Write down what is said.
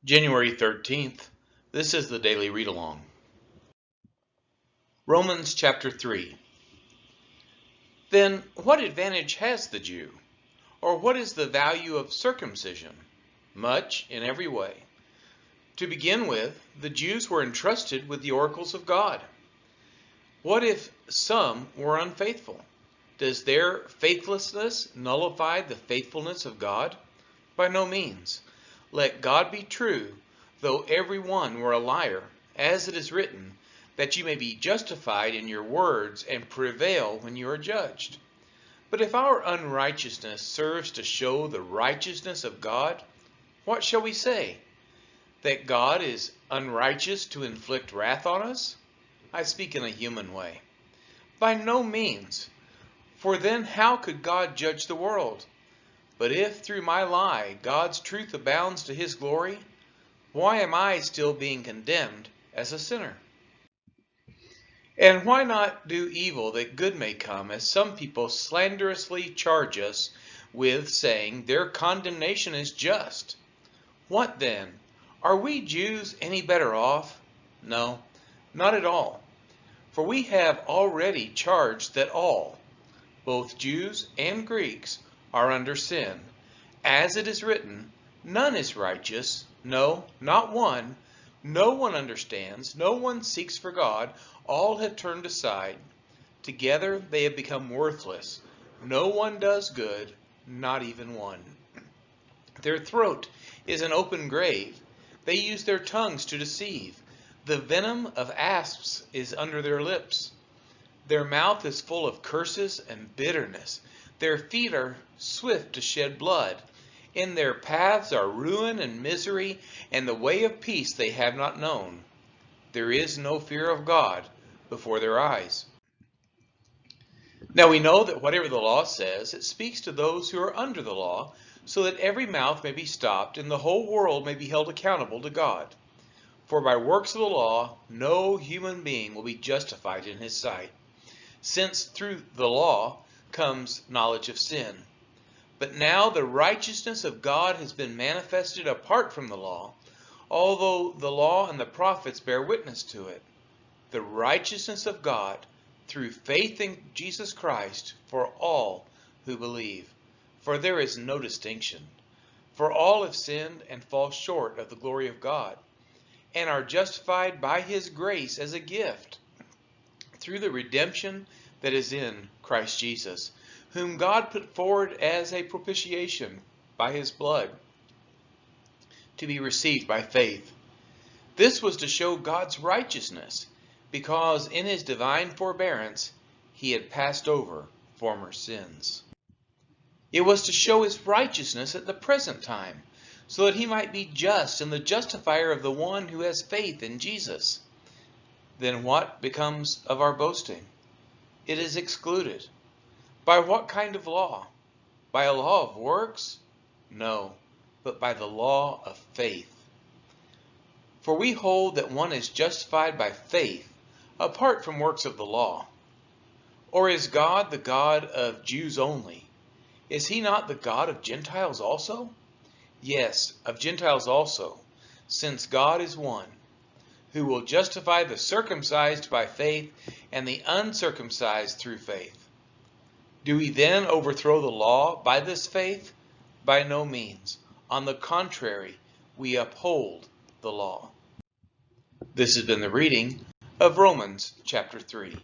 January 13th, this is the Daily Read-Along. Romans chapter 3. Then what advantage has the Jew? Or what is the value of circumcision? Much in every way. To begin with, the Jews were entrusted with the oracles of God. What if some were unfaithful? Does their faithlessness nullify the faithfulness of God? By no means. Let God be true, though every one were a liar, as it is written, that you may be justified in your words and prevail when you are judged. But if our unrighteousness serves to show the righteousness of God, what shall we say? That God is unrighteous to inflict wrath on us? I speak in a human way. By no means. For then how could God judge the world? But if through my lie God's truth abounds to his glory, why am I still being condemned as a sinner? And why not do evil that good may come, as some people slanderously charge us with, saying their condemnation is just? What then? Are we Jews any better off? No, not at all. For we have already charged that all, both Jews and Greeks, are under sin. As it is written, none is righteous, no, not one. No one understands, no one seeks for God. All have turned aside. Together they have become worthless. No one does good, not even one. Their throat is an open grave. They use their tongues to deceive. The venom of asps is under their lips. Their mouth is full of curses and bitterness. Their feet are swift to shed blood. In their paths are ruin and misery, and the way of peace they have not known. There is no fear of God before their eyes. Now we know that whatever the law says, it speaks to those who are under the law, so that every mouth may be stopped, and the whole world may be held accountable to God. For by works of the law, no human being will be justified in his sight, since through the law comes knowledge of sin. But now the righteousness of God has been manifested apart from the law, although the law and the prophets bear witness to it. The righteousness of God through faith in Jesus Christ for all who believe. For there is no distinction. For all have sinned and fall short of the glory of God, and are justified by his grace as a gift, through the redemption that is in Christ Jesus, whom God put forward as a propitiation by his blood, to be received by faith. This was to show God's righteousness, because in his divine forbearance he had passed over former sins. It was to show his righteousness at the present time, so that he might be just and the justifier of the one who has faith in Jesus. Then what becomes of our boasting? It is excluded. By what kind of law? By a law of works? No, but by the law of faith. For we hold that one is justified by faith, apart from works of the law. Or is God the God of Jews only? Is he not the God of Gentiles also? Yes, of Gentiles also, since God is one, who will justify the circumcised by faith and the uncircumcised through faith. Do we then overthrow the law by this faith? By no means. On the contrary, we uphold the law. This has been the reading of Romans chapter 3.